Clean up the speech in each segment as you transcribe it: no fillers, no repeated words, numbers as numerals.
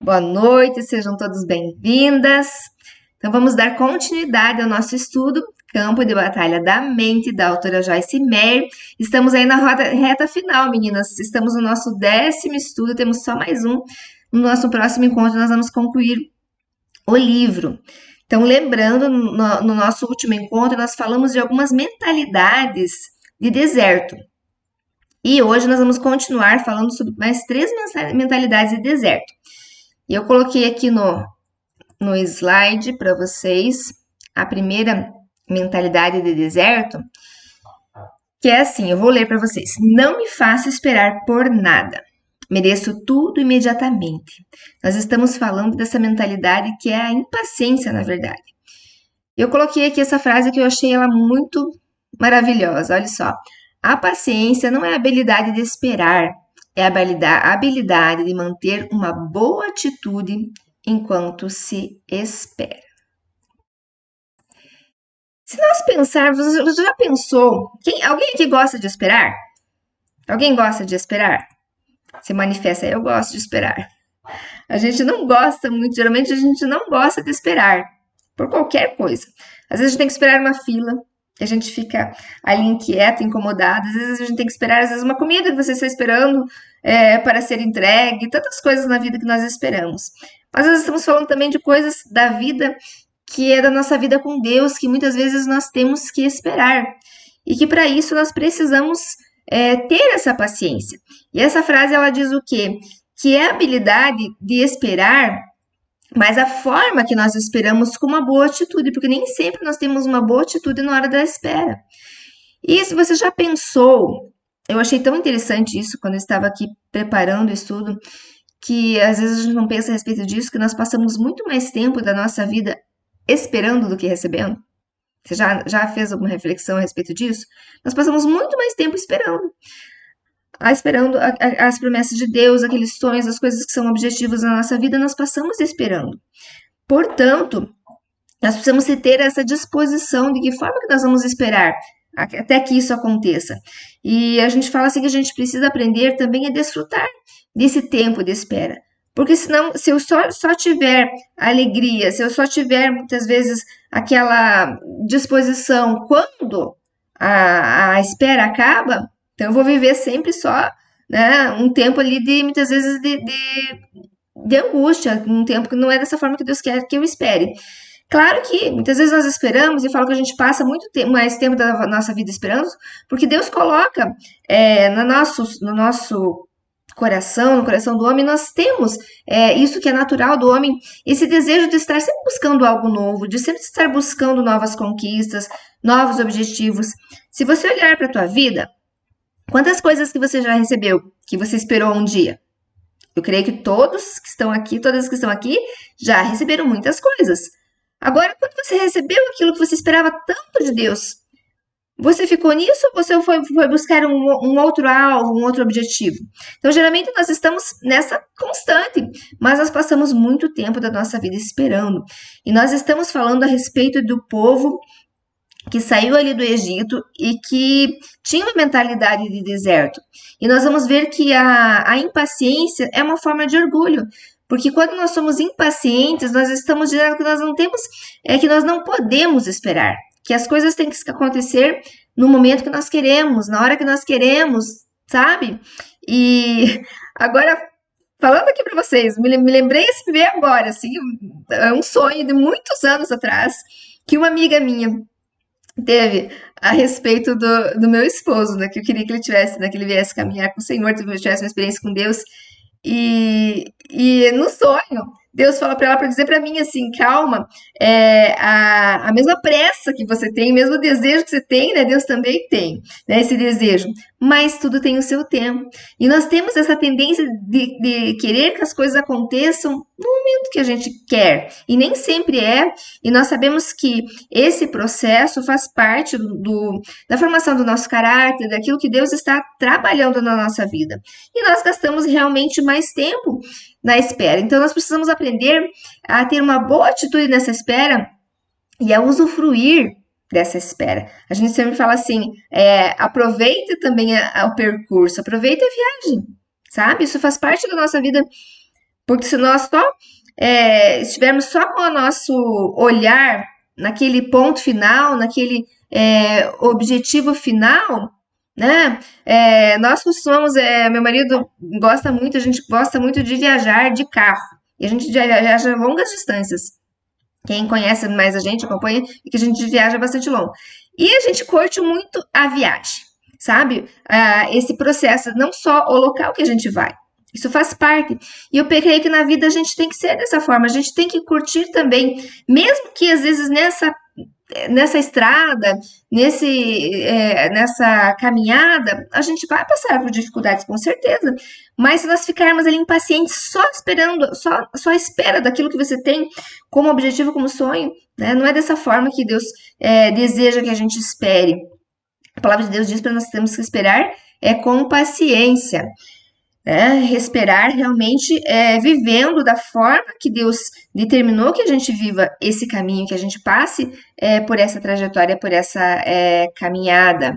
Boa noite, sejam todos bem-vindas. Então, vamos dar continuidade ao nosso estudo, Campo de Batalha da Mente, da autora Joyce Meyer. Estamos aí na reta final, meninas. Estamos no nosso 10º estudo, temos só mais um. No nosso próximo encontro, nós vamos concluir o livro. Então, lembrando, no nosso último encontro, nós falamos de algumas mentalidades de deserto. E hoje nós vamos continuar falando sobre mais 3 mentalidades de deserto. E eu coloquei aqui no slide para vocês a primeira mentalidade de deserto, que é assim, eu vou ler para vocês. Não me faça esperar por nada. Mereço tudo imediatamente. Nós estamos falando dessa mentalidade que é a impaciência, na verdade. Eu coloquei aqui essa frase que eu achei ela muito maravilhosa. Olha só. A paciência não é a habilidade de esperar, é a habilidade de manter uma boa atitude enquanto se espera. Se nós pensarmos, você já pensou? Alguém aqui gosta de esperar? Alguém gosta de esperar? Se manifesta aí, eu gosto de esperar. A gente não gosta muito, geralmente a gente não gosta de esperar por qualquer coisa. Às vezes a gente tem que esperar uma fila, a gente fica ali inquieto, incomodado. Às vezes a gente tem que esperar, às vezes uma comida que você está esperando para ser entregue, tantas coisas na vida que nós esperamos. Mas nós estamos falando também de coisas da vida que é da nossa vida com Deus, que muitas vezes nós temos que esperar. E que para isso nós precisamos ter essa paciência. E essa frase ela diz o quê? Que é a habilidade de esperar, mas a forma que nós esperamos com uma boa atitude, porque nem sempre nós temos uma boa atitude na hora da espera. E se você já pensou, eu achei tão interessante isso quando eu estava aqui preparando o estudo, que às vezes a gente não pensa a respeito disso, que nós passamos muito mais tempo da nossa vida esperando do que recebendo. Você já fez alguma reflexão a respeito disso? Nós passamos muito mais tempo esperando. Esperando as promessas de Deus, aqueles sonhos, as coisas que são objetivos na nossa vida, nós passamos esperando. Portanto, nós precisamos ter essa disposição de que forma que nós vamos esperar até que isso aconteça. E a gente fala assim que a gente precisa aprender também a desfrutar desse tempo de espera. Porque senão, se eu só tiver alegria, se eu só tiver muitas vezes aquela disposição quando a espera acaba, então eu vou viver sempre só, né, um tempo ali de muitas vezes de angústia, um tempo que não é dessa forma que Deus quer que eu espere. Claro que muitas vezes nós esperamos e falo que a gente passa muito mais tempo da nossa vida esperando, porque Deus coloca no nosso coração, no coração do homem, nós temos isso que é natural do homem, esse desejo de estar sempre buscando algo novo, de sempre estar buscando novas conquistas, novos objetivos. Se você olhar para a tua vida, quantas coisas que você já recebeu, que você esperou um dia? Eu creio que todas que estão aqui, já receberam muitas coisas. Agora, quando você recebeu aquilo que você esperava tanto de Deus, você ficou nisso ou você foi buscar um outro alvo, um outro objetivo? Então, geralmente, nós estamos nessa constante, mas nós passamos muito tempo da nossa vida esperando. E nós estamos falando a respeito do povo que saiu ali do Egito e que tinha uma mentalidade de deserto. E nós vamos ver que a impaciência é uma forma de orgulho. Porque quando nós somos impacientes, nós estamos dizendo que nós não temos, que nós não podemos esperar. Que as coisas têm que acontecer no momento que nós queremos, na hora que nós queremos, sabe? E agora, falando aqui para vocês, me lembrei esse ver agora, assim, é um sonho de muitos anos atrás, que uma amiga minha teve a respeito do meu esposo, né? Que eu queria que ele tivesse, né? Que ele viesse caminhar com o Senhor, que ele tivesse uma experiência com Deus. E no sonho, Deus fala para ela para dizer para mim assim, calma, a mesma pressa que você tem, o mesmo desejo que você tem, né? Deus também tem, né? Esse desejo, mas tudo tem o seu tempo. E nós temos essa tendência de querer que as coisas aconteçam no momento que a gente quer, e nem sempre é, e nós sabemos que esse processo faz parte da formação do nosso caráter, daquilo que Deus está trabalhando na nossa vida. E nós gastamos realmente mais tempo na espera. Então, nós precisamos aprender a ter uma boa atitude nessa espera e a usufruir dessa espera. A gente sempre fala assim, aproveite também o percurso, aproveite a viagem, sabe? Isso faz parte da nossa vida Porque se nós só estivermos só com o nosso olhar naquele ponto final, naquele objetivo final, né? Nós costumamos, meu marido gosta muito, a gente gosta muito de viajar de carro. E a gente viaja longas distâncias. Quem conhece mais a gente, acompanha, e que a gente viaja bastante longo. E a gente curte muito a viagem, sabe? Esse processo, não só o local que a gente vai. Isso faz parte. E eu creio que na vida a gente tem que ser dessa forma, a gente tem que curtir também, mesmo que às vezes nessa estrada, nessa caminhada, a gente vai passar por dificuldades, com certeza. Mas se nós ficarmos ali impacientes, só esperando, só à espera daquilo que você tem como objetivo, como sonho, né? Não é dessa forma que Deus deseja que a gente espere. A palavra de Deus diz para nós temos que esperar com paciência. Esperar realmente vivendo da forma que Deus determinou que a gente viva esse caminho, que a gente passe por essa trajetória, por essa caminhada.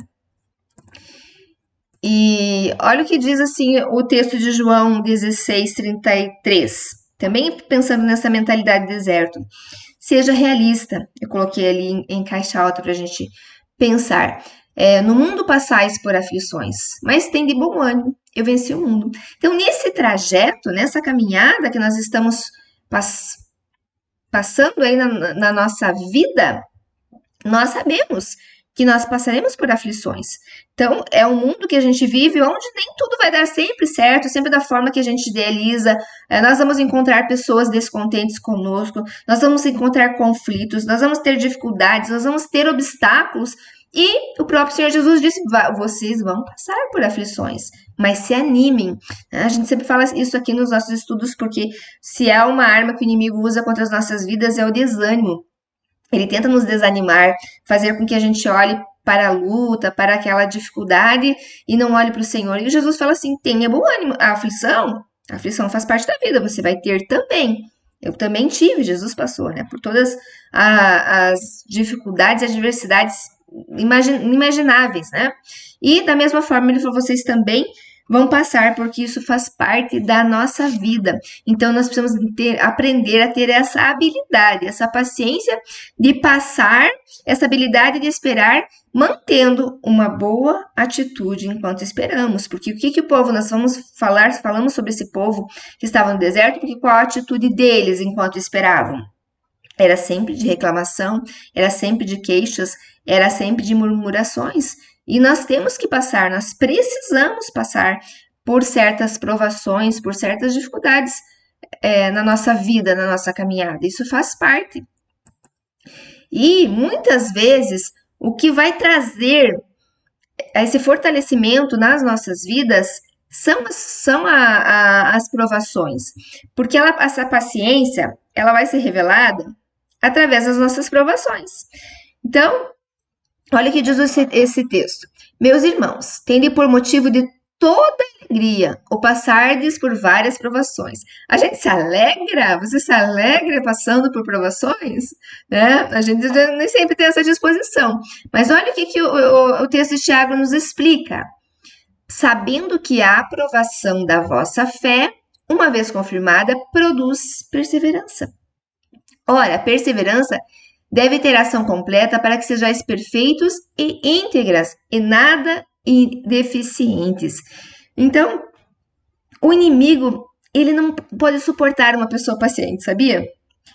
E olha o que diz assim o texto de João 16:33. Também pensando nessa mentalidade de deserto. Seja realista. Eu coloquei ali em caixa alta para a gente pensar. No mundo passais por aflições, mas tem de bom ânimo, eu venci o mundo. Então, nesse trajeto, nessa caminhada que nós estamos passando aí na nossa vida, nós sabemos que nós passaremos por aflições. Então, é um mundo que a gente vive onde nem tudo vai dar sempre certo, sempre da forma que a gente idealiza. Nós vamos encontrar pessoas descontentes conosco, nós vamos encontrar conflitos, nós vamos ter dificuldades, nós vamos ter obstáculos. E o próprio Senhor Jesus disse, vocês vão passar por aflições, mas se animem. A gente sempre fala isso aqui nos nossos estudos, porque se há uma arma que o inimigo usa contra as nossas vidas é o desânimo. Ele tenta nos desanimar, fazer com que a gente olhe para a luta, para aquela dificuldade e não olhe para o Senhor. E Jesus fala assim, tenha bom ânimo. A aflição faz parte da vida, você vai ter também. Eu também tive, Jesus passou, né, por todas as dificuldades e adversidades inimagináveis, né? E da mesma forma ele falou, vocês também vão passar, porque isso faz parte da nossa vida. Então nós precisamos aprender a ter essa habilidade, essa paciência de passar, essa habilidade de esperar, mantendo uma boa atitude enquanto esperamos. Porque o que o povo, nós falamos sobre esse povo que estava no deserto, porque qual a atitude deles enquanto esperavam? Era sempre de reclamação, era sempre de queixas, era sempre de murmurações. E nós temos que passar, nós precisamos passar por certas provações, por certas dificuldades na nossa vida, na nossa caminhada. Isso faz parte. E muitas vezes o que vai trazer esse fortalecimento nas nossas vidas são as provações. Porque essa paciência, ela vai ser revelada através das nossas provações. Então, olha o que diz esse texto. Meus irmãos, tende por motivo de toda alegria o passardes por várias provações. A gente se alegra? Você se alegra passando por provações? Né? A gente nem sempre tem essa disposição. Mas olha o que o texto de Tiago nos explica. Sabendo que a aprovação da vossa fé, uma vez confirmada, produz perseverança. Ora, a perseverança deve ter ação completa para que sejais perfeitos e íntegras e nada deficientes. Então, o inimigo, ele não pode suportar uma pessoa paciente, sabia?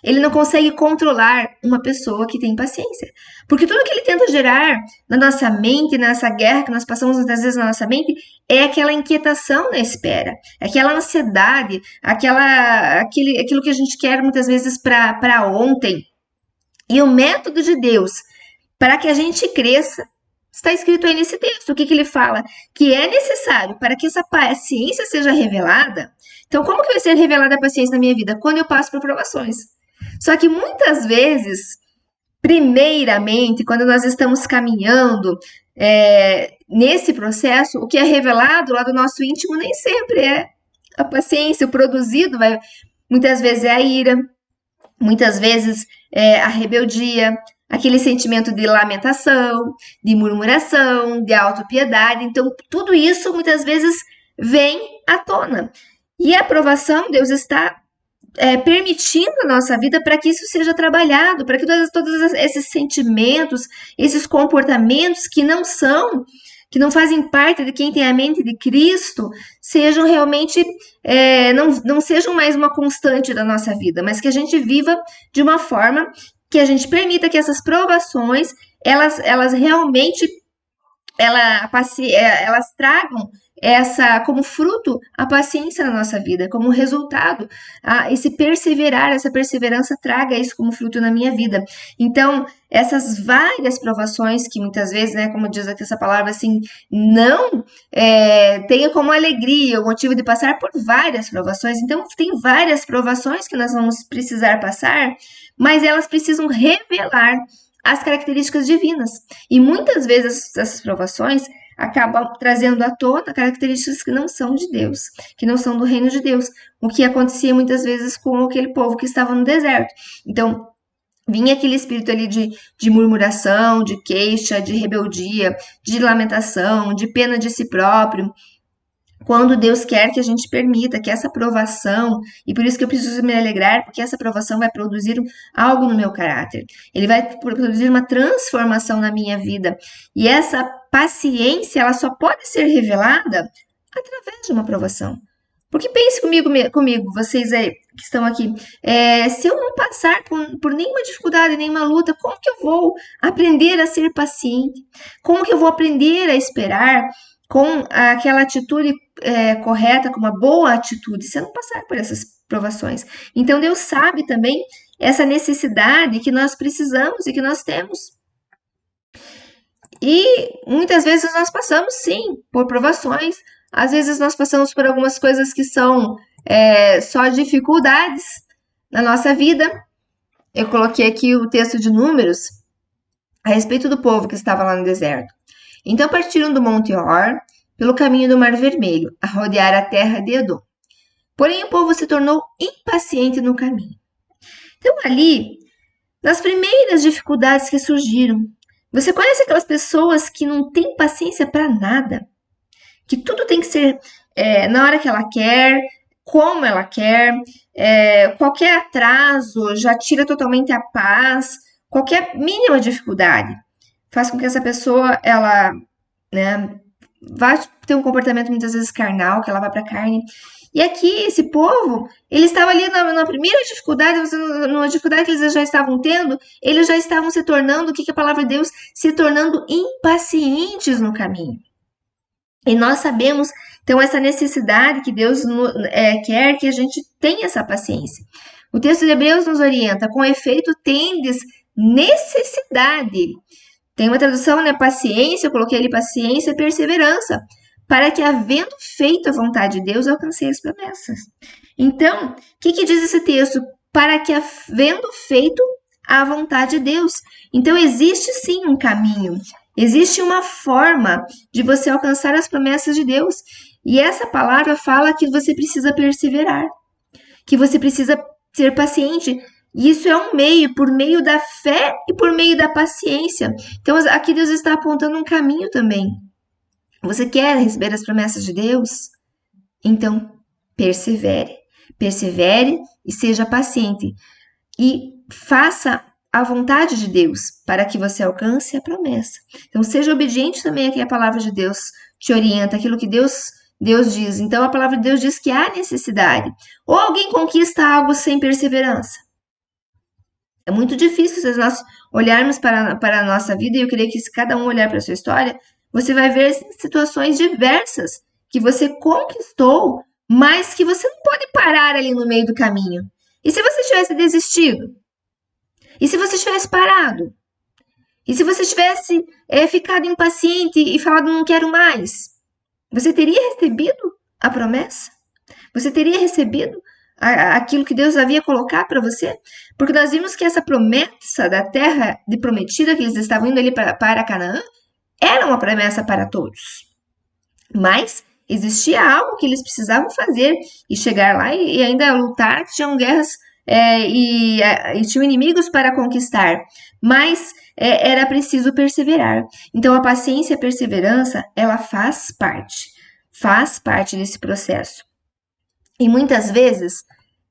Ele não consegue controlar uma pessoa que tem paciência. Porque tudo que ele tenta gerar na nossa mente, nessa guerra que nós passamos muitas vezes na nossa mente, é aquela inquietação na espera, aquela ansiedade, aquilo que a gente quer muitas vezes para ontem. E o método de Deus para que a gente cresça está escrito aí nesse texto. O que ele fala? Que é necessário para que essa paciência seja revelada. Então, como que vai ser revelada a paciência na minha vida? Quando eu passo por provações. Só que muitas vezes, primeiramente, quando nós estamos caminhando nesse processo, o que é revelado lá do nosso íntimo nem sempre é a paciência. O produzido muitas vezes é a ira, muitas vezes a rebeldia, aquele sentimento de lamentação, de murmuração, de autopiedade. Então, tudo isso muitas vezes vem à tona. E a aprovação, Deus está permitindo a nossa vida para que isso seja trabalhado, para que todos esses sentimentos, esses comportamentos que não fazem parte de quem tem a mente de Cristo, sejam realmente, não sejam mais uma constante da nossa vida, mas que a gente viva de uma forma que a gente permita que essas provações, elas realmente elas tragam como fruto a paciência na nossa vida, como resultado, esse perseverar, essa perseverança traga isso como fruto na minha vida. Então, essas várias provações que muitas vezes, né, como diz aqui essa palavra, assim, não tenha como alegria o motivo de passar por várias provações. Então, tem várias provações que nós vamos precisar passar, mas elas precisam revelar as características divinas. E muitas vezes essas provações acabam trazendo à tona características que não são de Deus, que não são do reino de Deus, o que acontecia muitas vezes com aquele povo que estava no deserto. Então, vinha aquele espírito ali de murmuração, de queixa, de rebeldia, de lamentação, de pena de si próprio, quando Deus quer que a gente permita que essa provação, e por isso que eu preciso me alegrar, porque essa provação vai produzir algo no meu caráter. Ele vai produzir uma transformação na minha vida. E essa paciência, ela só pode ser revelada através de uma provação. Porque pense comigo, vocês aí que estão aqui, se eu não passar por nenhuma dificuldade, nenhuma luta, como que eu vou aprender a ser paciente? Como que eu vou aprender a esperar com aquela atitude correta, com uma boa atitude, se eu não passar por essas provações? Então Deus sabe também essa necessidade que nós precisamos e que nós temos. E muitas vezes nós passamos, sim, por provações. Às vezes nós passamos por algumas coisas que são só dificuldades na nossa vida. Eu coloquei aqui o texto de Números a respeito do povo que estava lá no deserto. Então partiram do Monte Hor pelo caminho do Mar Vermelho, a rodear a terra de Edom. Porém, o povo se tornou impaciente no caminho. Então, ali, nas primeiras dificuldades que surgiram, você conhece aquelas pessoas que não têm paciência para nada? Que tudo tem que ser na hora que ela quer, como ela quer, qualquer atraso já tira totalmente a paz, qualquer mínima dificuldade faz com que essa pessoa, ela, né, vai ter um comportamento muitas vezes carnal, que ela vai para a carne. E aqui, esse povo, ele estava ali na primeira dificuldade, numa dificuldade que eles já estavam tendo, eles já estavam se tornando, o que a palavra de Deus, se tornando impacientes no caminho. E nós sabemos, então, essa necessidade que Deus quer que a gente tenha essa paciência. O texto de Hebreus nos orienta, com efeito, tendes necessidade. Tem uma tradução, né? Paciência, eu coloquei ali paciência e perseverança, para que, havendo feito a vontade de Deus, alcancei as promessas. Então, o que diz esse texto? Para que, havendo feito a vontade de Deus. Então, existe sim um caminho, existe uma forma de você alcançar as promessas de Deus. E essa palavra fala que você precisa perseverar, que você precisa ser paciente. Isso é um meio, por meio da fé e por meio da paciência. Então, aqui Deus está apontando um caminho também. Você quer receber as promessas de Deus? Então, persevere. Persevere e seja paciente. E faça a vontade de Deus para que você alcance a promessa. Então, seja obediente também a que a palavra de Deus te orienta, aquilo que Deus diz. Então, a palavra de Deus diz que há necessidade. Ou alguém conquista algo sem perseverança? É muito difícil se nós olharmos para a nossa vida, e eu creio que se cada um olhar para a sua história, você vai ver situações diversas que você conquistou, mas que você não pode parar ali no meio do caminho. E se você tivesse desistido? E se você tivesse parado? E se você tivesse ficado impaciente e falado não quero mais? Você teria recebido a promessa? Você teria recebido aquilo que Deus havia colocado para você? Porque nós vimos que essa promessa da terra de prometida, que eles estavam indo ali para Canaã, era uma promessa para todos. Mas existia algo que eles precisavam fazer e chegar lá e ainda lutar, que tinham guerras e tinham inimigos para conquistar. Mas era preciso perseverar. Então a paciência e a perseverança, ela faz parte desse processo. E muitas vezes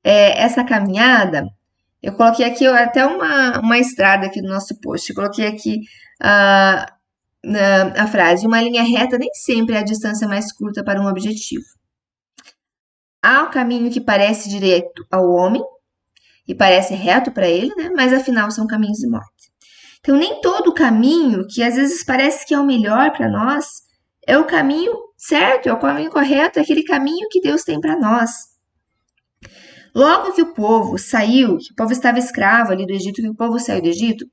essa caminhada, eu coloquei aqui até uma estrada aqui no nosso post. Eu coloquei aqui a, a frase: uma linha reta nem sempre é a distância mais curta para um objetivo. Há um caminho que parece direto ao homem e parece reto para ele, né? Mas afinal são caminhos de morte. Então, nem todo caminho que às vezes parece que é o melhor para nós é o caminho certo, é o caminho correto, é aquele caminho que Deus tem para nós. Logo que o povo saiu, que o povo estava escravo ali do Egito, que o povo saiu do Egito,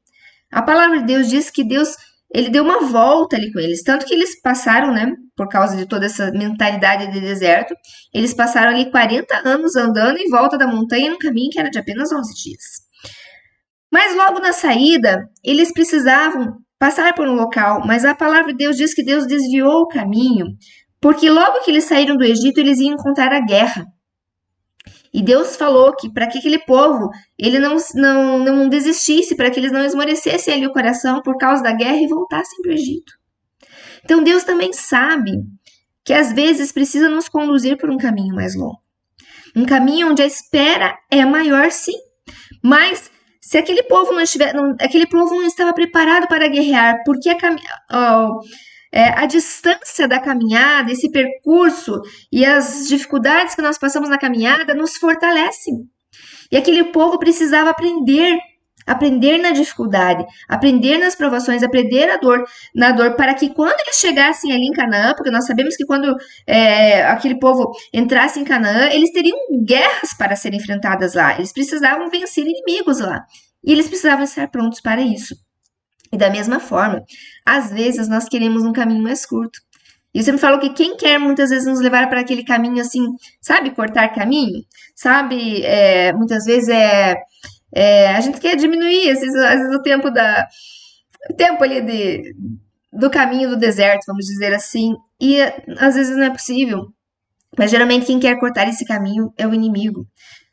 a palavra de Deus diz que Deus, ele deu uma volta ali com eles, tanto que eles passaram, né, por causa de toda essa mentalidade de deserto, eles passaram ali 40 anos andando em volta da montanha num caminho que era de apenas 11 dias. Mas logo na saída, eles precisavam passar por um local, mas a palavra de Deus diz que Deus desviou o caminho, porque logo que eles saíram do Egito, eles iam encontrar a guerra. E Deus falou que para que aquele povo ele não desistisse, para que eles não esmorecessem ali o coração por causa da guerra e voltassem para o Egito. Então Deus também sabe que às vezes precisa nos conduzir por um caminho mais longo. Um caminho onde a espera é maior, sim. Mas se aquele povo aquele povo não estava preparado para guerrear, porque a distância da caminhada, esse percurso e as dificuldades que nós passamos na caminhada nos fortalecem. E aquele povo precisava aprender na dificuldade, aprender nas provações, aprender na dor, para que quando eles chegassem ali em Canaã, porque nós sabemos que quando aquele povo entrasse em Canaã, eles teriam guerras para serem enfrentadas lá, eles precisavam vencer inimigos lá, e eles precisavam estar prontos para isso. E da mesma forma, às vezes nós queremos um caminho mais curto. E eu sempre falo que quem quer muitas vezes nos levar para aquele caminho assim, sabe, cortar caminho? Sabe, muitas vezes a gente quer diminuir às vezes o tempo ali do caminho do deserto, vamos dizer assim, e às vezes não é possível. Mas geralmente quem quer cortar esse caminho é o inimigo,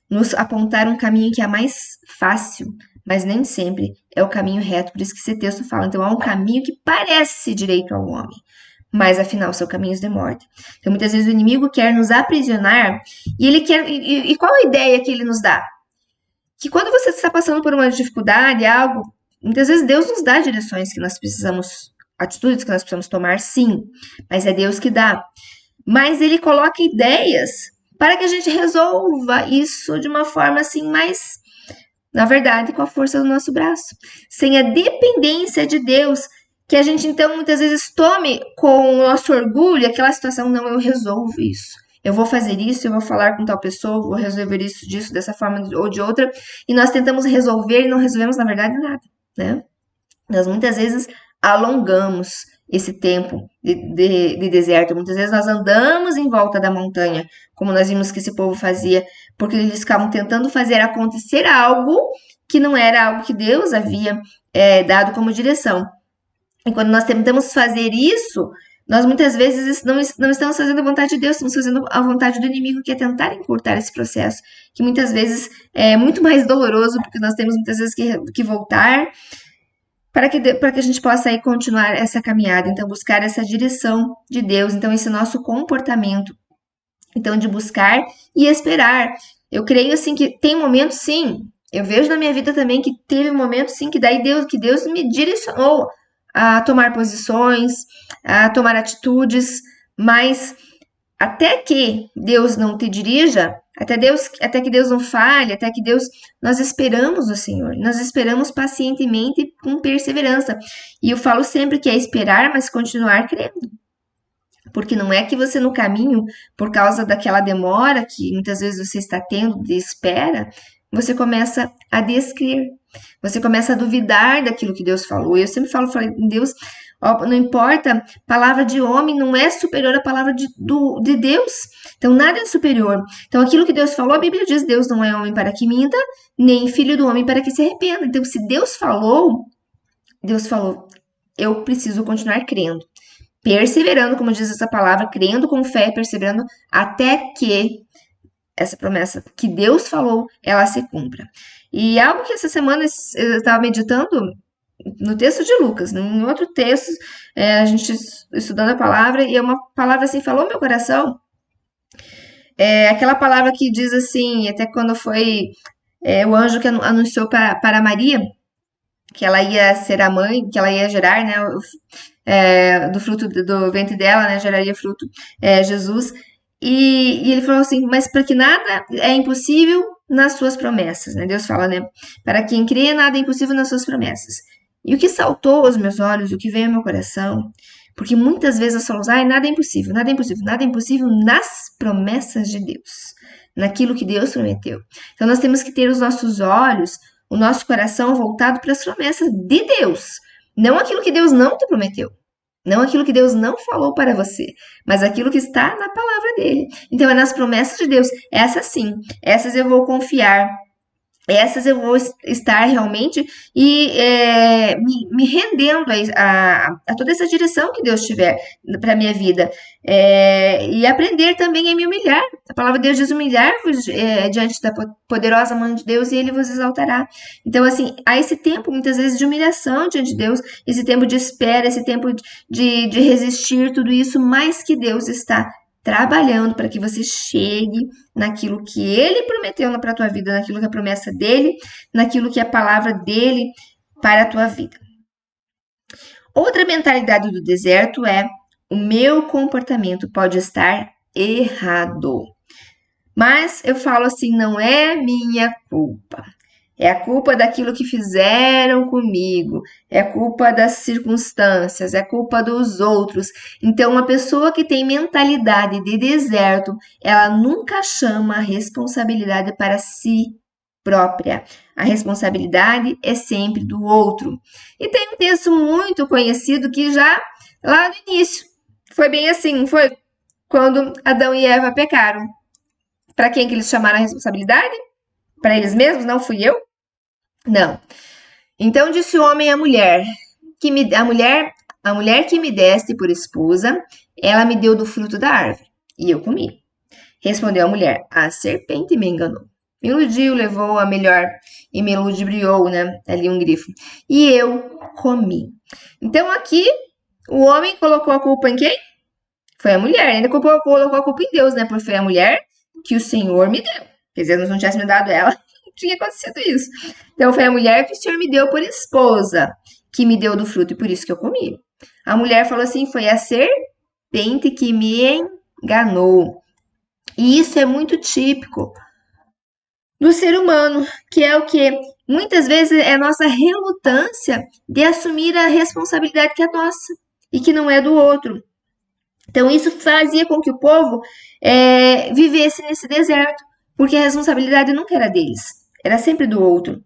nos apontar um caminho que é mais fácil, mas nem sempre é o caminho reto. Por isso que esse texto fala, então há um caminho que parece direito ao homem, mas afinal são caminhos de morte. Então muitas vezes o inimigo quer nos aprisionar e ele quer. E qual a ideia que ele nos dá? Que quando você está passando por uma dificuldade, algo, muitas vezes Deus nos dá direções que nós precisamos, atitudes que nós precisamos tomar, sim, mas é Deus que dá. Mas ele coloca ideias para que a gente resolva isso de uma forma assim mais, na verdade, com a força do nosso braço, sem a dependência de Deus, que a gente então muitas vezes tome com o nosso orgulho aquela situação, não, eu resolvo isso. Eu vou fazer isso, eu vou falar com tal pessoa, vou resolver isso, disso, dessa forma ou de outra, e nós tentamos resolver e não resolvemos, na verdade, nada, né? Nós muitas vezes alongamos esse tempo de deserto. Muitas vezes nós andamos em volta da montanha, como nós vimos que esse povo fazia, porque eles ficavam tentando fazer acontecer algo que não era algo que Deus havia dado como direção. E quando nós tentamos fazer isso, nós muitas vezes não estamos fazendo a vontade de Deus, estamos fazendo a vontade do inimigo, que é tentar encurtar esse processo, que muitas vezes é muito mais doloroso, porque nós temos muitas vezes que voltar para que a gente possa aí continuar essa caminhada, então buscar essa direção de Deus, então esse nosso comportamento, então de buscar e esperar. Eu creio assim que tem momentos, sim, eu vejo na minha vida também que teve momentos, sim, que Deus me direcionou a tomar posições, a tomar atitudes, mas até que Deus não te dirija, até que Deus não fale, até que nós esperamos o Senhor, nós esperamos pacientemente com perseverança. E eu falo sempre que é esperar, mas continuar crendo. Porque não é que você no caminho, por causa daquela demora que muitas vezes você está tendo de espera, você começa a descrer. Você começa a duvidar daquilo que Deus falou. Eu sempre falei, Deus, não importa, palavra de homem não é superior à palavra de Deus. Então, nada é superior. Então, aquilo que Deus falou, a Bíblia diz, Deus não é homem para que minta, nem filho do homem para que se arrependa. Então, se Deus falou, eu preciso continuar crendo. Perseverando, como diz essa palavra, crendo com fé, perseverando até que essa promessa que Deus falou, ela se cumpra. E algo que essa semana eu estava meditando no texto de Lucas, em outro texto, a gente estudando a palavra, e uma palavra assim falou no meu coração, Aquela palavra que diz assim, até quando foi o anjo que anunciou para Maria que ela ia ser a mãe, que ela ia gerar, né, do fruto do ventre dela, né, geraria fruto, Jesus. E ele falou assim, mas para que nada é impossível nas suas promessas, né? Deus fala, né? Para quem crê, nada é impossível nas suas promessas. E o que saltou aos meus olhos, o que veio ao meu coração, porque muitas vezes nós falamos, nada é impossível, nada é impossível, nada é impossível nas promessas de Deus, naquilo que Deus prometeu. Então nós temos que ter os nossos olhos, o nosso coração voltado para as promessas de Deus, não aquilo que Deus não te prometeu. Não aquilo que Deus não falou para você, mas aquilo que está na palavra dele. Então, é nas promessas de Deus. Essas sim, essas eu vou confiar. Essas eu vou estar realmente me rendendo a toda essa direção que Deus tiver para a minha vida. E aprender também a me humilhar. A palavra de Deus diz humilhar-vos diante da poderosa mão de Deus e Ele vos exaltará. Então, assim, há esse tempo, muitas vezes, de humilhação diante de Deus, esse tempo de espera, esse tempo de resistir, tudo isso, mas que Deus está trabalhando para que você chegue naquilo que ele prometeu para a tua vida, naquilo que é a promessa dele, naquilo que é a palavra dele para a tua vida. Outra mentalidade do deserto é: o meu comportamento pode estar errado. Mas eu falo assim, não é minha culpa. É a culpa daquilo que fizeram comigo, é a culpa das circunstâncias, é a culpa dos outros. Então, uma pessoa que tem mentalidade de deserto, ela nunca chama a responsabilidade para si própria. A responsabilidade é sempre do outro. E tem um texto muito conhecido que já lá no início foi bem assim, foi quando Adão e Eva pecaram. Para quem que eles chamaram a responsabilidade? Para eles mesmos? Não fui eu? Não. Então disse o homem à mulher, a mulher que me deste por esposa, ela me deu do fruto da árvore, e eu comi. Respondeu a mulher, a serpente me enganou. Me iludiu, levou a melhor e me ludibriou, né? Ali um grifo. E eu comi. Então aqui o homem colocou a culpa em quem? Foi a mulher. Ainda colocou a culpa em Deus, né? Porque foi a mulher que o Senhor me deu. Quer dizer, não tivesse me dado ela, não tinha acontecido isso. Então foi a mulher que o Senhor me deu por esposa, que me deu do fruto, e por isso que eu comi. A mulher falou assim, foi a serpente que me enganou. E isso é muito típico do ser humano, que é o que muitas vezes é a nossa relutância de assumir a responsabilidade que é nossa e que não é do outro. Então isso fazia com que o povo vivesse nesse deserto, porque a responsabilidade nunca era deles, era sempre do outro.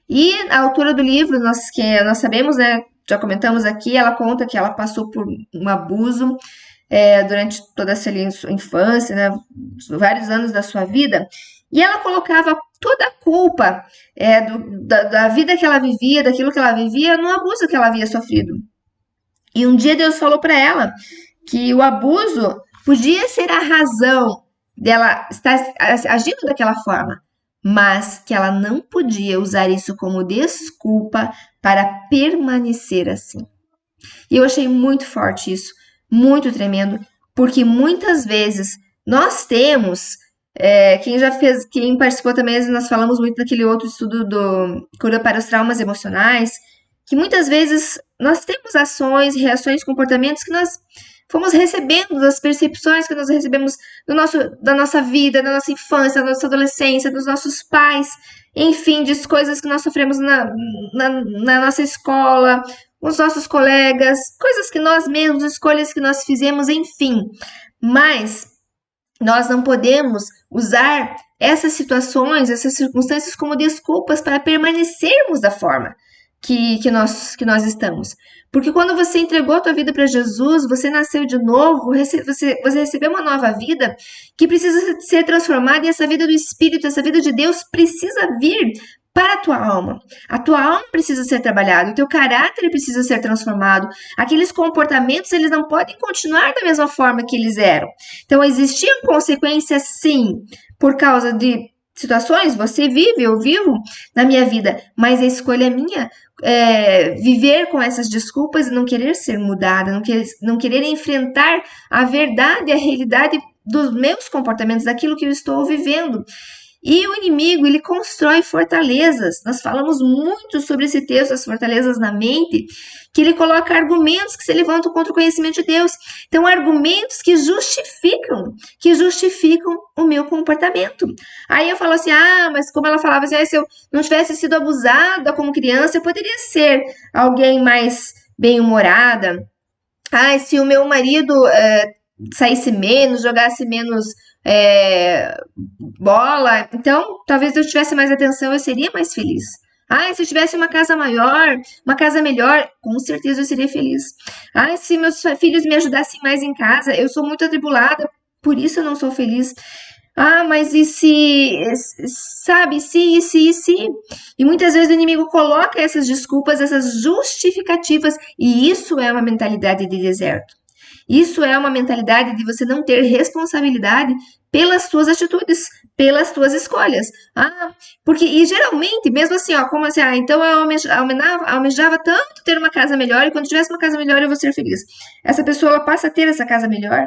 E a autora do livro, que nós sabemos, né, já comentamos aqui, ela conta que ela passou por um abuso durante toda essa infância, né, vários anos da sua vida, e ela colocava toda a culpa da vida que ela vivia, daquilo que ela vivia, no abuso que ela havia sofrido. E um dia Deus falou para ela que o abuso podia ser a razão dela estar agindo daquela forma, mas que ela não podia usar isso como desculpa para permanecer assim. E eu achei muito forte isso, muito tremendo, porque muitas vezes nós temos, quem participou também, nós falamos muito daquele outro estudo do Cura para os Traumas Emocionais, que muitas vezes nós temos ações, reações, comportamentos que nós fomos recebendo das percepções que nós recebemos da nossa vida, da nossa infância, da nossa adolescência, dos nossos pais, enfim, de coisas que nós sofremos na nossa escola, com os nossos colegas, coisas que nós mesmos, escolhas que nós fizemos, enfim. Mas nós não podemos usar essas situações, essas circunstâncias como desculpas para permanecermos da forma que nós estamos. Porque quando você entregou a tua vida para Jesus, você nasceu de novo, você recebeu uma nova vida que precisa ser transformada, e essa vida do Espírito, essa vida de Deus precisa vir para a tua alma. A tua alma precisa ser trabalhada, o teu caráter precisa ser transformado. Aqueles comportamentos, eles não podem continuar da mesma forma que eles eram. Então, existiam consequências, sim, por causa de situações, você vive, eu vivo na minha vida, mas a escolha é minha, viver com essas desculpas e não querer ser mudada, não querer enfrentar a verdade, a realidade dos meus comportamentos, daquilo que eu estou vivendo. E o inimigo, ele constrói fortalezas. Nós falamos muito sobre esse texto, as fortalezas na mente, que ele coloca argumentos que se levantam contra o conhecimento de Deus. Então, argumentos que justificam o meu comportamento. Aí eu falo assim, mas como ela falava assim, se eu não tivesse sido abusada como criança, eu poderia ser alguém mais bem-humorada. Se o meu marido saísse menos, jogasse menos bola, então talvez eu tivesse mais atenção, eu seria mais feliz. Se eu tivesse uma casa maior, uma casa melhor, com certeza eu seria feliz. Se meus filhos me ajudassem mais em casa, eu sou muito atribulada, por isso eu não sou feliz. Mas e se, sabe, se. E muitas vezes o inimigo coloca essas desculpas, essas justificativas, e isso é uma mentalidade de deserto. Isso é uma mentalidade de você não ter responsabilidade pelas suas atitudes, pelas suas escolhas. Porque, e geralmente, mesmo assim, como assim, então eu almejava tanto ter uma casa melhor, e quando tivesse uma casa melhor eu vou ser feliz. Essa pessoa, ela passa a ter essa casa melhor,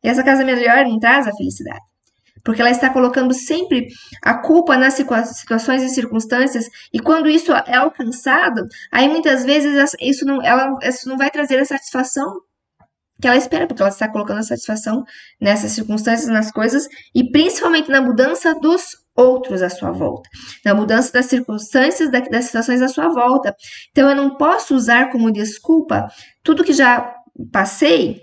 e essa casa melhor não traz a felicidade. Porque ela está colocando sempre a culpa nas situações e circunstâncias, e quando isso é alcançado, aí muitas vezes isso não vai trazer a satisfação que ela espera, porque ela está colocando a satisfação nessas circunstâncias, nas coisas, e principalmente na mudança dos outros à sua volta, na mudança das circunstâncias, das situações à sua volta. Então, eu não posso usar como desculpa tudo que já passei,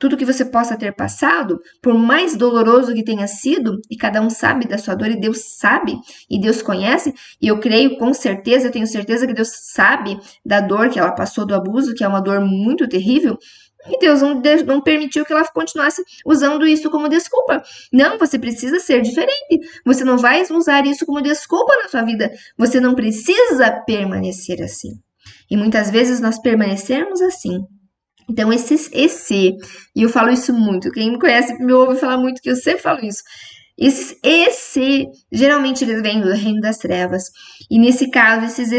tudo que você possa ter passado, por mais doloroso que tenha sido, e cada um sabe da sua dor, e Deus sabe, e Deus conhece, e eu creio com certeza, eu tenho certeza que Deus sabe da dor que ela passou, do abuso, que é uma dor muito terrível, e Deus não permitiu que ela continuasse usando isso como desculpa. Não, você precisa ser diferente. Você não vai usar isso como desculpa na sua vida. Você não precisa permanecer assim. E muitas vezes nós permanecemos assim. Então, e eu falo isso muito, quem me conhece me ouve falar muito, que eu sempre falo isso. Geralmente eles vêm do reino das trevas. E nesse caso, esses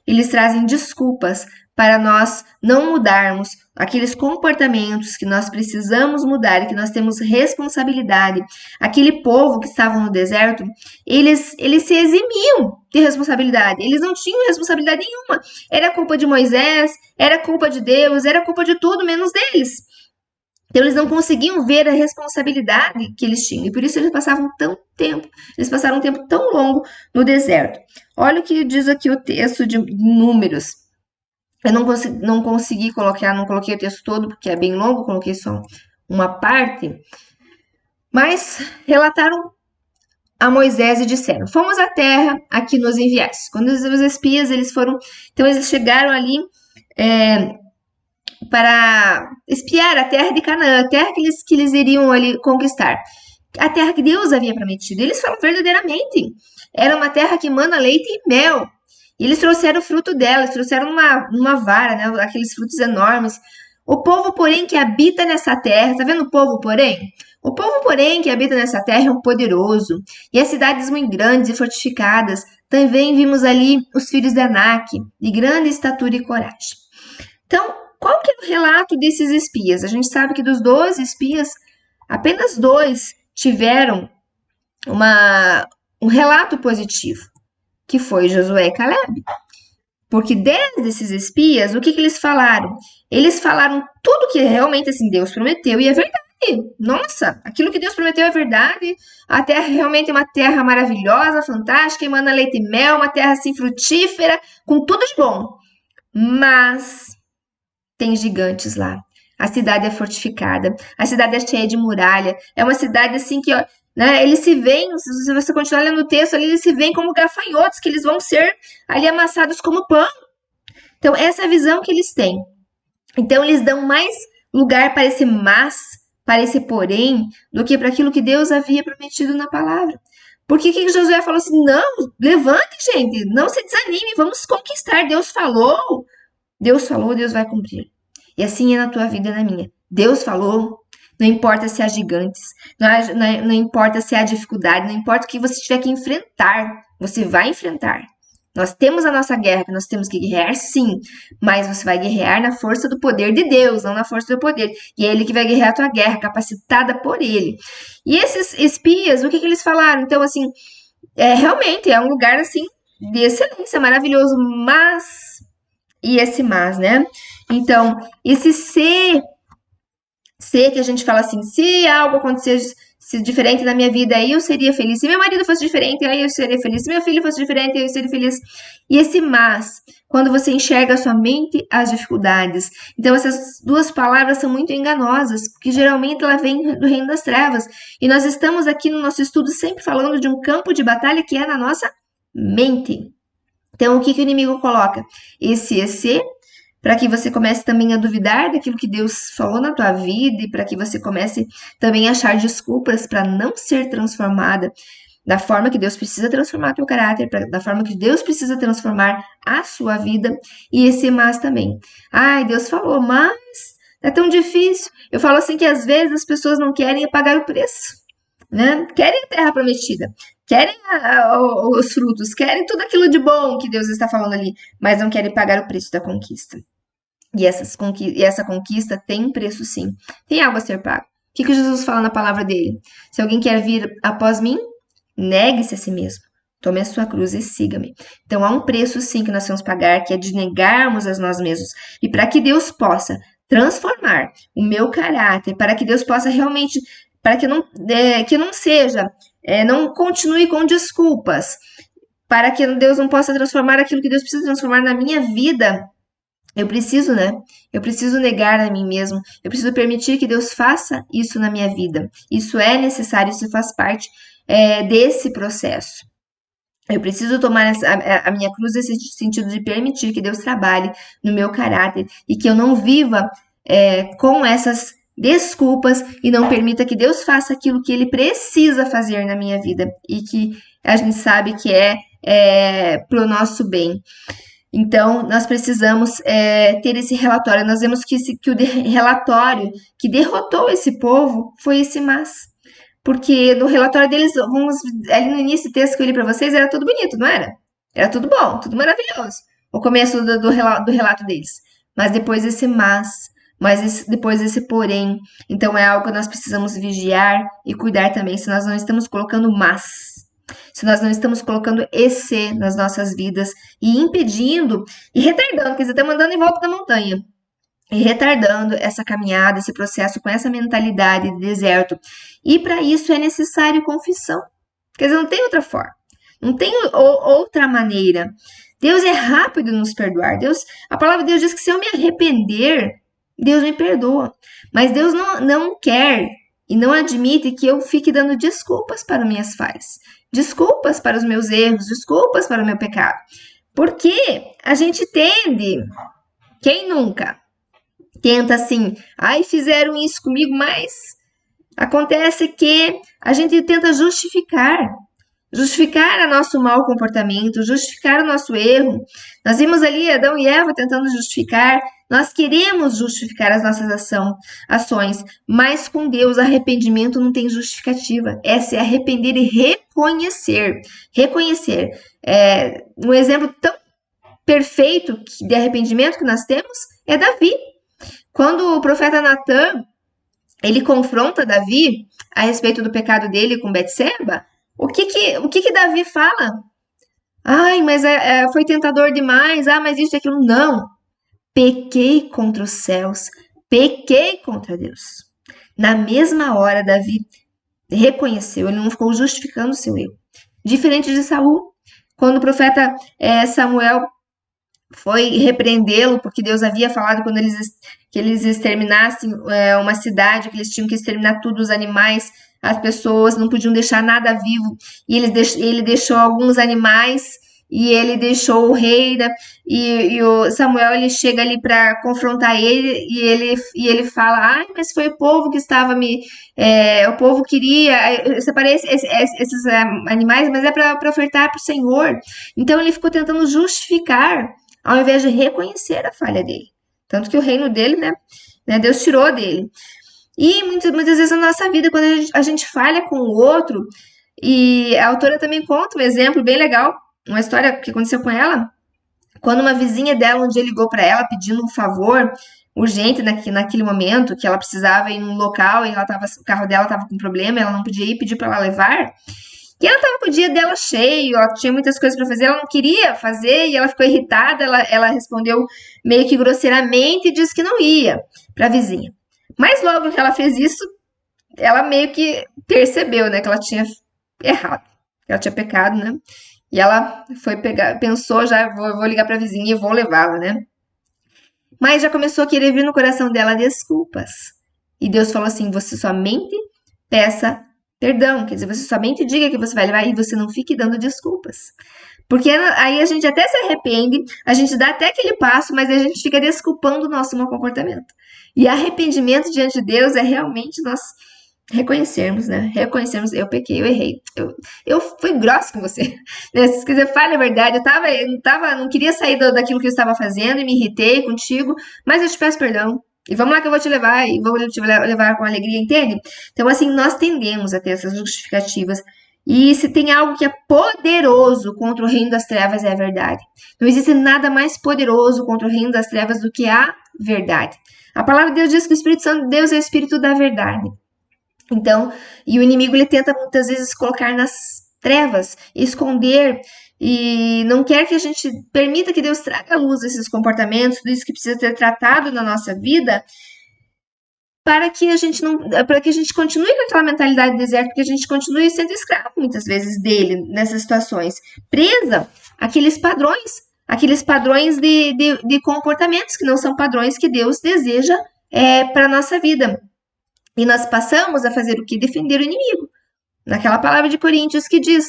eles trazem desculpas para nós não mudarmos aqueles comportamentos que nós precisamos mudar e que nós temos responsabilidade. Aquele povo que estava no deserto, eles se eximiam de responsabilidade. Eles não tinham responsabilidade nenhuma. Era culpa de Moisés, era culpa de Deus, era culpa de tudo menos deles. Então, eles não conseguiam ver a responsabilidade que eles tinham. E por isso eles passaram um tempo tão longo no deserto. Olha o que diz aqui o texto de Números. Eu não consegui colocar, não coloquei o texto todo, porque é bem longo, coloquei só uma parte. Mas relataram a Moisés e disseram: fomos à terra a que nos enviaste. Quando os espias, eles foram... Então, eles chegaram ali para espiar a terra de Canaã, a terra que eles iriam ali conquistar. A terra que Deus havia prometido. Eles falam verdadeiramente. Era uma terra que mana leite e mel. E eles trouxeram o fruto dela, eles trouxeram uma vara, né, aqueles frutos enormes. O povo, porém, que habita nessa terra, tá vendo o povo, porém? O povo, porém, que habita nessa terra é um poderoso, e as cidades muito grandes e fortificadas. Também vimos ali os filhos de Anak, de grande estatura e coragem. Então, qual que é o relato desses espias? A gente sabe que dos 12 espias, apenas 2 tiveram um relato positivo, que foi Josué e Caleb. Porque 10 desses espias, o que eles falaram? Eles falaram tudo que realmente assim, Deus prometeu e é verdade. Nossa, aquilo que Deus prometeu é verdade. A terra realmente é uma terra maravilhosa, fantástica, emana leite e mel, uma terra assim frutífera, com tudo de bom. Mas tem gigantes lá. A cidade é fortificada, a cidade é cheia de muralha. É uma cidade assim que, né, eles se veem, se você continuar lendo o texto ali, eles se veem como gafanhotos, que eles vão ser ali amassados como pão. Então, essa é a visão que eles têm. Então, eles dão mais lugar para esse mas, para esse porém, do que para aquilo que Deus havia prometido na palavra. Porque que Josué falou assim, não, levante, gente, não se desanime, vamos conquistar. Deus falou, Deus vai cumprir. E assim é na tua vida e na minha. Deus falou, não importa se há gigantes, não importa se há dificuldade, não importa o que você tiver que enfrentar, você vai enfrentar. Nós temos a nossa guerra, que nós temos que guerrear, sim, mas você vai guerrear na força do poder de Deus, não na força do poder. E é Ele que vai guerrear a tua guerra, capacitada por Ele. E esses espias, o que eles falaram? Então, assim, realmente é um lugar, assim, de excelência, maravilhoso, mas... E esse mas, né? Então, esse se que a gente fala assim, se algo acontecesse diferente na minha vida, aí eu seria feliz. Se meu marido fosse diferente, aí eu seria feliz. Se meu filho fosse diferente, aí eu seria feliz. E esse mas, quando você enxerga somente as dificuldades. Então, essas duas palavras são muito enganosas, porque geralmente ela vem do reino das trevas. E nós estamos aqui no nosso estudo sempre falando de um campo de batalha que é na nossa mente. Então, o que o inimigo coloca? Esse para que você comece também a duvidar daquilo que Deus falou na tua vida e para que você comece também a achar desculpas para não ser transformada da forma que Deus precisa transformar teu caráter, da forma que Deus precisa transformar a sua vida, e esse mas também. Ai, Deus falou, mas é tão difícil. Eu falo assim que às vezes as pessoas não querem pagar o preço, né? Querem a terra prometida, querem os frutos, querem tudo aquilo de bom que Deus está falando ali, mas não querem pagar o preço da conquista. E essa conquista tem um preço, sim. Tem algo a ser pago. O que Jesus fala na palavra dele? Se alguém quer vir após mim, negue-se a si mesmo. Tome a sua cruz e siga-me. Então há um preço, sim, que nós temos que pagar, que é de negarmos a nós mesmos. E para que Deus possa transformar o meu caráter, para que Deus possa realmente, para que não seja, não continue com desculpas, para que Deus não possa transformar aquilo que Deus precisa transformar na minha vida. Eu preciso, né? Eu preciso negar a mim mesmo. Eu preciso permitir que Deus faça isso na minha vida. Isso é necessário, isso faz parte desse processo. Eu preciso tomar a minha cruz nesse sentido de permitir que Deus trabalhe no meu caráter e que eu não viva com essas desculpas e não permita que Deus faça aquilo que Ele precisa fazer na minha vida e que a gente sabe que é pro nosso bem. Então, nós precisamos ter esse relatório. Nós vemos que o relatório que derrotou esse povo foi esse mas. Porque no relatório deles, ali no início do texto que eu li para vocês, era tudo bonito, não era? Era tudo bom, tudo maravilhoso. O começo do relato deles. Mas depois esse depois esse porém. Então, é algo que nós precisamos vigiar e cuidar também, se nós não estamos colocando mas. Se nós não estamos colocando esse nas nossas vidas e impedindo e retardando, quer dizer, até mandando em volta da montanha. E retardando essa caminhada, esse processo com essa mentalidade de deserto. E para isso é necessário confissão. Quer dizer, não tem outra forma. Não tem outra maneira. Deus é rápido em nos perdoar. A palavra de Deus diz que se eu me arrepender, Deus me perdoa. Mas Deus não quer e não admite que eu fique dando desculpas para minhas falhas. Desculpas para os meus erros, desculpas para o meu pecado. Porque a gente tende, quem nunca tenta assim, fizeram isso comigo, mas acontece que a gente tenta justificar o nosso mau comportamento, justificar o nosso erro. Nós vimos ali Adão e Eva tentando justificar. Nós queremos justificar as nossas ações, mas com Deus arrependimento não tem justificativa. É se arrepender e reconhecer. Reconhecer. Um exemplo tão perfeito de arrependimento que nós temos é Davi. Quando o profeta Natan, ele confronta Davi a respeito do pecado dele com Betseba, o que Davi fala? Mas foi tentador demais, mas isso e aquilo. Não. Pequei contra os céus, pequei contra Deus. Na mesma hora, Davi reconheceu, ele não ficou justificando o seu erro. Diferente de Saul, quando o profeta Samuel foi repreendê-lo, porque Deus havia falado que eles exterminassem uma cidade, que eles tinham que exterminar tudo, os animais, as pessoas, não podiam deixar nada vivo, e ele deixou alguns animais, e ele deixou o rei, né? E o Samuel, ele chega ali para confrontar ele, e ele fala, mas foi o povo que estava o povo queria, eu separei esses animais, mas é para ofertar para o Senhor. Então ele ficou tentando justificar, ao invés de reconhecer a falha dele. Tanto que o reino dele, né, Deus tirou dele. E muitas vezes na nossa vida, quando a gente falha com o outro, e a autora também conta um exemplo bem legal, uma história que aconteceu com ela, quando uma vizinha dela um dia ligou para ela pedindo um favor urgente naquele momento, que ela precisava ir num local e o carro dela estava com problema, ela não podia ir, pediu para ela levar. E ela estava com o dia dela cheio, ela tinha muitas coisas para fazer, ela não queria fazer e ela ficou irritada, ela respondeu meio que grosseiramente e disse que não ia para a vizinha. Mas logo que ela fez isso, ela meio que percebeu, né, que ela tinha errado, que ela tinha pecado, né? E ela foi pegar, pensou já, vou ligar para a vizinha e vou levá-la, né? Mas já começou a querer vir no coração dela desculpas. E Deus falou assim: você somente peça perdão, quer dizer, você somente diga que você vai levar e você não fique dando desculpas. Porque aí a gente até se arrepende, a gente dá até aquele passo, mas a gente fica desculpando o nosso mau comportamento. E arrependimento diante de Deus é realmente nós reconhecermos, né? Reconhecermos, eu pequei, eu errei. Eu fui grossa com você. Né? Se quiser, fale a verdade. Não queria sair daquilo que eu estava fazendo e me irritei contigo, mas eu te peço perdão. E vamos lá que eu vou te levar e vou te levar com alegria, entende? Então, assim, nós tendemos a ter essas justificativas. E se tem algo que é poderoso contra o reino das trevas, é a verdade. Não existe nada mais poderoso contra o reino das trevas do que a verdade. A palavra de Deus diz que o Espírito Santo de Deus é o Espírito da verdade. Então, e o inimigo ele tenta muitas vezes colocar nas trevas, esconder e não quer que a gente permita que Deus traga à luz esses comportamentos, tudo isso que precisa ser tratado na nossa vida, para que a gente continue com aquela mentalidade de deserto, que a gente continue sendo escravo muitas vezes dele nessas situações, presa àqueles padrões de comportamentos que não são padrões que Deus deseja para a nossa vida. E nós passamos a fazer o que? Defender o inimigo. Naquela palavra de Coríntios que diz,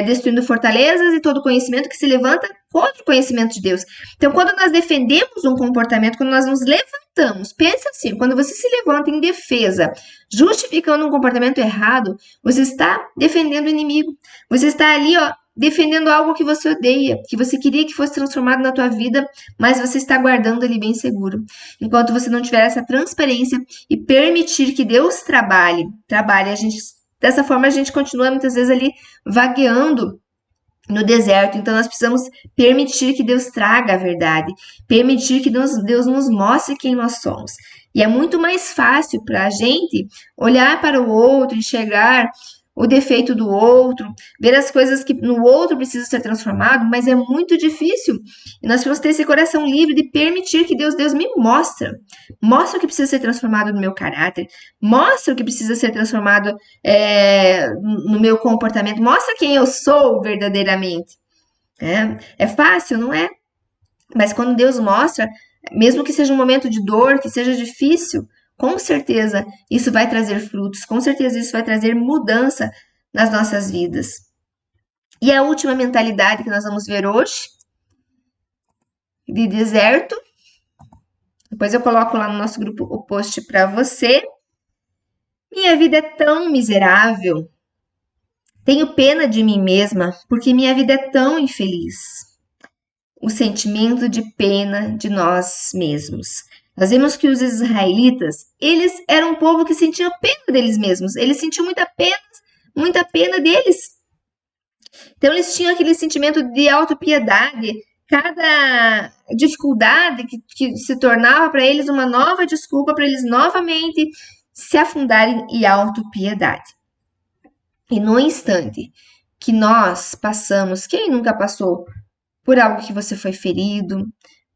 destruindo fortalezas e todo conhecimento que se levanta contra o conhecimento de Deus. Então, quando nós defendemos um comportamento, quando nós nos levantamos, pense assim, quando você se levanta em defesa, justificando um comportamento errado, você está defendendo o inimigo. Você está ali, ó, defendendo algo que você odeia, que você queria que fosse transformado na tua vida, mas você está guardando ali bem seguro. Enquanto você não tiver essa transparência e permitir que Deus trabalhe, dessa forma a gente continua muitas vezes ali vagueando no deserto. Então nós precisamos permitir que Deus traga a verdade, permitir que Deus nos mostre quem nós somos. E é muito mais fácil para a gente olhar para o outro, enxergar o defeito do outro, ver as coisas que no outro precisam ser transformado, mas é muito difícil. E nós precisamos ter esse coração livre de permitir que Deus me mostra o que precisa ser transformado no meu caráter, mostra o que precisa ser transformado no meu comportamento, mostra quem eu sou verdadeiramente. É fácil, não é? Mas quando Deus mostra, mesmo que seja um momento de dor, que seja difícil, com certeza isso vai trazer frutos, com certeza isso vai trazer mudança nas nossas vidas. E a última mentalidade que nós vamos ver hoje, de deserto, depois eu coloco lá no nosso grupo o post para você. Minha vida é tão miserável, tenho pena de mim mesma, porque minha vida é tão infeliz. O sentimento de pena de nós mesmos. Nós vemos que os israelitas, eles eram um povo que sentia pena deles mesmos. Eles sentiam muita pena deles. Então, eles tinham aquele sentimento de autopiedade. Cada dificuldade que se tornava para eles uma nova desculpa para eles novamente se afundarem em autopiedade. E no instante que nós passamos, quem nunca passou por algo que você foi ferido,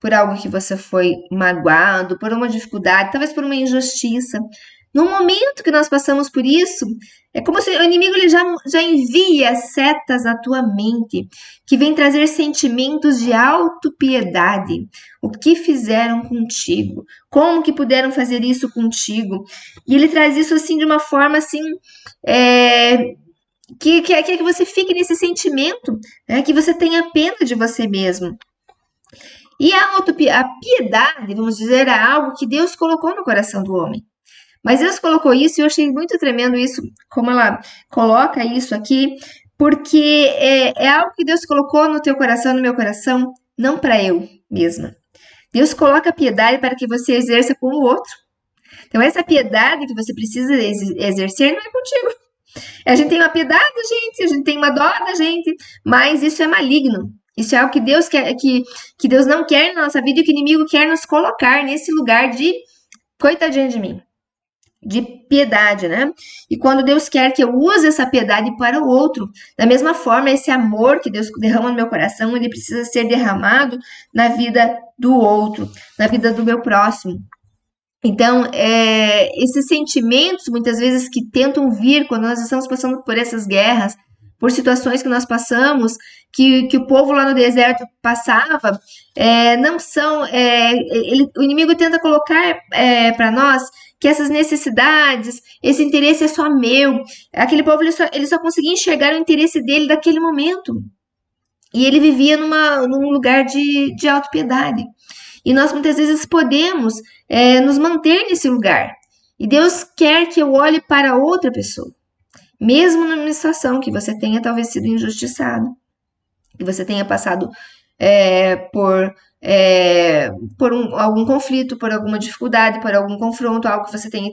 por algo que você foi magoado, por uma dificuldade, talvez por uma injustiça. No momento que nós passamos por isso, é como se o inimigo ele já envia setas à tua mente, que vem trazer sentimentos de autopiedade. O que fizeram contigo? Como que puderam fazer isso contigo? E ele traz isso assim de uma forma assim, que quer que você fique nesse sentimento, que você tenha pena de você mesmo. E a piedade, vamos dizer, é algo que Deus colocou no coração do homem. Mas Deus colocou isso e eu achei muito tremendo isso, como ela coloca isso aqui, porque é algo que Deus colocou no teu coração, no meu coração, não para eu mesma. Deus coloca a piedade para que você exerça com o outro. Então, essa piedade que você precisa exercer não é contigo. A gente tem uma piedade da gente, a gente tem uma dó da gente, mas isso é maligno. Isso é algo que Deus quer, que Deus não quer na nossa vida e que o inimigo quer nos colocar nesse lugar de coitadinha de mim, de piedade, né? E quando Deus quer que eu use essa piedade para o outro, da mesma forma, esse amor que Deus derrama no meu coração, ele precisa ser derramado na vida do outro, na vida do meu próximo. Então, esses sentimentos, muitas vezes, que tentam vir quando nós estamos passando por essas guerras, por situações que nós passamos, que o povo lá no deserto passava, não são. O inimigo tenta colocar para nós que essas necessidades, esse interesse é só meu. Aquele povo ele só conseguia enxergar o interesse dele daquele momento. E ele vivia num lugar de autopiedade. E nós muitas vezes podemos nos manter nesse lugar. E Deus quer que eu olhe para outra pessoa. Mesmo numa situação que você tenha talvez sido injustiçado. Que você tenha passado por algum conflito, por alguma dificuldade, por algum confronto, algo que você tenha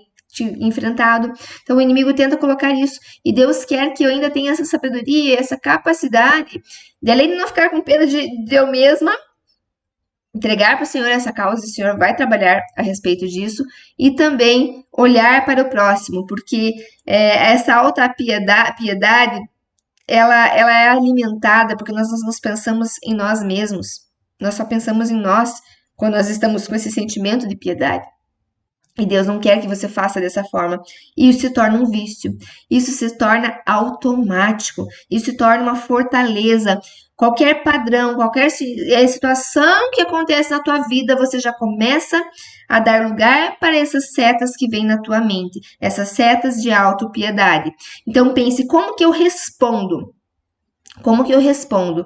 enfrentado. Então o inimigo tenta colocar isso. E Deus quer que eu ainda tenha essa sabedoria, essa capacidade, de além de não ficar com pena de eu mesma, entregar para o Senhor essa causa, o Senhor vai trabalhar a respeito disso, e também olhar para o próximo, porque essa alta piedade, ela é alimentada porque nós não pensamos em nós mesmos, nós só pensamos em nós quando nós estamos com esse sentimento de piedade. E Deus não quer que você faça dessa forma. Isso se torna um vício. Isso se torna automático. Isso se torna uma fortaleza. Qualquer padrão, qualquer situação que acontece na tua vida, você já começa a dar lugar para essas setas que vêm na tua mente. Essas setas de autopiedade. Então pense, como que eu respondo? Como que eu respondo?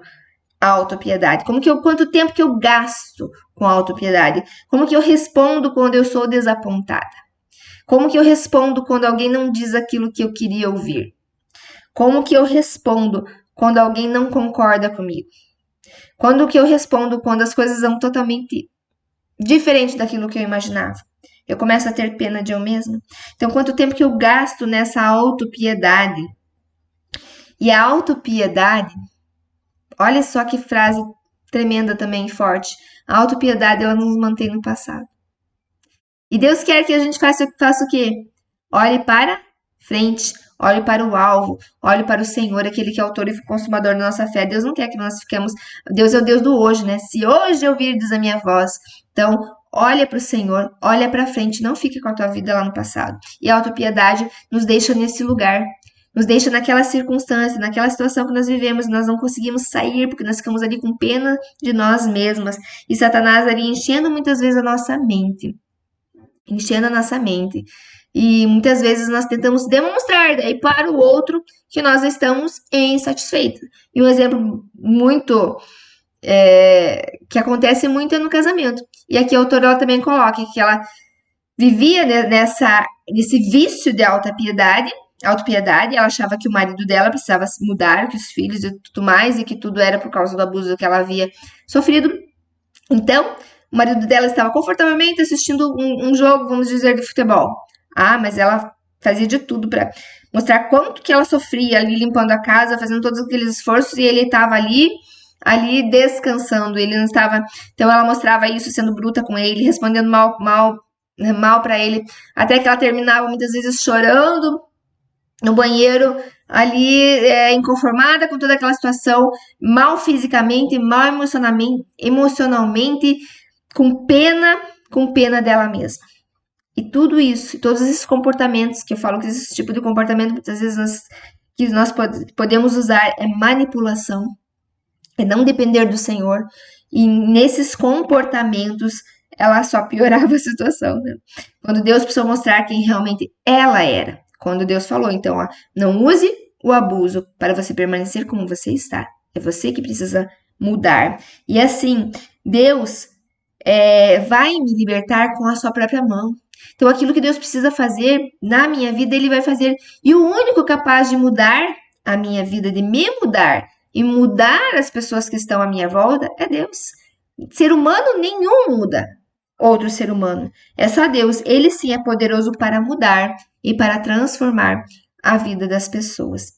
Autopiedade? Quanto tempo que eu gasto com autopiedade? Como que eu respondo quando eu sou desapontada? Como que eu respondo quando alguém não diz aquilo que eu queria ouvir? Como que eu respondo quando alguém não concorda comigo? Quando que eu respondo quando as coisas são totalmente diferentes daquilo que eu imaginava? Eu começo a ter pena de eu mesma? Então, quanto tempo que eu gasto nessa autopiedade? E a autopiedade, olha só que frase tremenda também, forte. A autopiedade, ela nos mantém no passado. E Deus quer que a gente faça o quê? Olhe para frente, olhe para o alvo, olhe para o Senhor, aquele que é autor e consumador da nossa fé. Deus não quer que nós fiquemos... Deus é o Deus do hoje, né? Se hoje ouvirdes a minha voz. Então, olha para o Senhor, olha para frente, não fique com a tua vida lá no passado. E a autopiedade nos deixa nesse lugar, nos deixa naquela circunstância, naquela situação que nós vivemos, nós não conseguimos sair porque nós ficamos ali com pena de nós mesmas. E Satanás ali enchendo muitas vezes a nossa mente. Enchendo a nossa mente. E muitas vezes nós tentamos demonstrar daí para o outro que nós estamos insatisfeitos. E um exemplo muito que acontece muito é no casamento. E aqui a autora também coloca que ela vivia nesse vício de autopiedade, ela achava que o marido dela precisava mudar, que os filhos e tudo mais, e que tudo era por causa do abuso que ela havia sofrido. Então, o marido dela estava confortavelmente assistindo um jogo, vamos dizer, de futebol. Ah, mas ela fazia de tudo para mostrar quanto que ela sofria ali limpando a casa, fazendo todos aqueles esforços, e ele estava ali descansando, ele não estava... Então ela mostrava isso sendo bruta com ele, respondendo mal para ele, até que ela terminava muitas vezes chorando no banheiro, ali inconformada com toda aquela situação, mal fisicamente, mal emocionalmente, com pena dela mesma. E tudo isso, todos esses comportamentos, que eu falo que esse tipo de comportamento muitas vezes que nós podemos usar é manipulação, é não depender do Senhor, e nesses comportamentos ela só piorava a situação, né? Quando Deus precisou mostrar quem realmente ela era. Quando Deus falou, então, ó, não use o abuso para você permanecer como você está. É você que precisa mudar. E assim, Deus vai me libertar com a sua própria mão. Então, aquilo que Deus precisa fazer na minha vida, Ele vai fazer. E o único capaz de mudar a minha vida, de me mudar e mudar as pessoas que estão à minha volta, é Deus. Ser humano nenhum muda outro ser humano. É só Deus. Ele sim é poderoso para mudar e para transformar a vida das pessoas.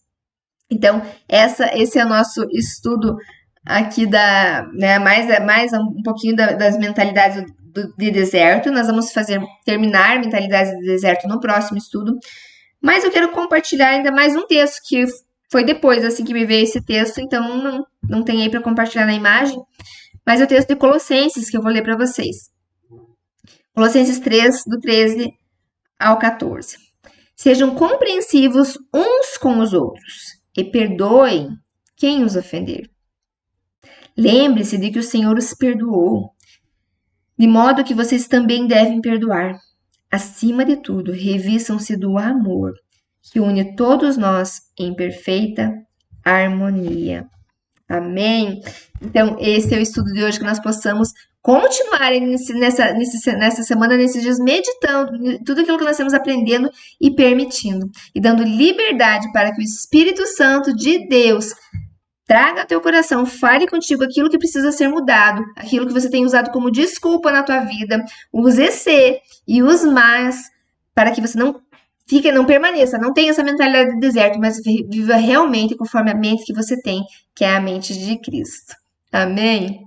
Então, esse é o nosso estudo aqui né, mais um pouquinho das mentalidades de deserto. Nós vamos terminar mentalidades de deserto no próximo estudo. Mas eu quero compartilhar ainda mais um texto que foi depois, assim, que me veio esse texto. Então, não tem aí para compartilhar na imagem. Mas é o texto de Colossenses que eu vou ler para vocês. Colossenses 3, do 13 ao 14. Sejam compreensivos uns com os outros e perdoem quem os ofender. Lembre-se de que o Senhor os perdoou, de modo que vocês também devem perdoar. Acima de tudo, revistam-se do amor, que une todos nós em perfeita harmonia. Amém? Então, esse é o estudo de hoje, que nós possamos continuar nessa semana, nesses dias, meditando tudo aquilo que nós estamos aprendendo e permitindo, e dando liberdade para que o Espírito Santo de Deus traga ao teu coração, fale contigo aquilo que precisa ser mudado, aquilo que você tem usado como desculpa na tua vida, os EC e os mas, para que você não permaneça, não tenha essa mentalidade de deserto, mas viva realmente conforme a mente que você tem, que é a mente de Cristo. Amém?